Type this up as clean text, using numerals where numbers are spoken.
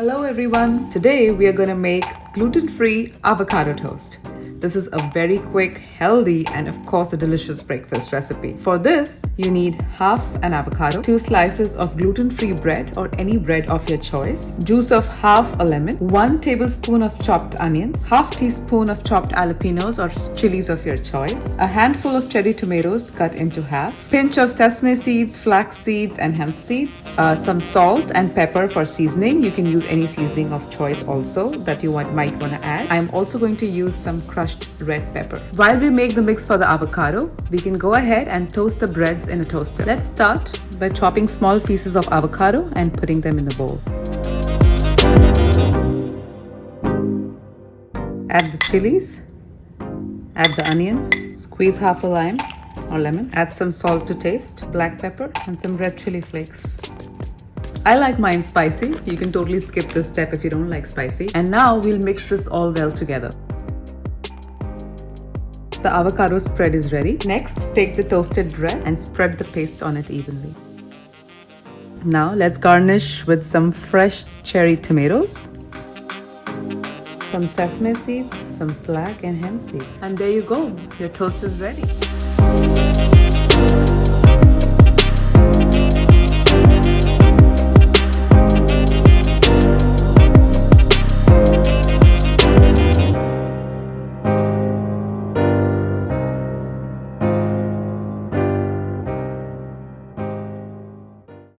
Hello everyone! Today we are going to make gluten-free avocado toast. This is a very quick, healthy, and of course a delicious breakfast recipe. For this, you need half an avocado, 2 slices of gluten-free bread or any bread of your choice, juice of half a lemon, 1 tablespoon of chopped onions, half teaspoon of chopped jalapenos or chilies of your choice, a handful of cherry tomatoes cut into half, pinch of sesame seeds, flax seeds, and hemp seeds, some salt and pepper for seasoning. You can use any seasoning of choice also that you might want to add. I'm also going to use some crushed red pepper. While we make the mix for the avocado, we can go ahead and toast the breads in a toaster. Let's start by chopping small pieces of avocado and putting them in the bowl. Add the chilies, add the onions, squeeze half a lime or lemon, add some salt to taste, black pepper, and some red chili flakes. I like mine spicy. You can totally skip this step if you don't like spicy. And now we'll mix this all well together. The avocado spread is ready. Next, take the toasted bread and spread the paste on it evenly. Now let's garnish with some fresh cherry tomatoes, some sesame seeds, some flax and hemp seeds. And there you go, your toast is ready.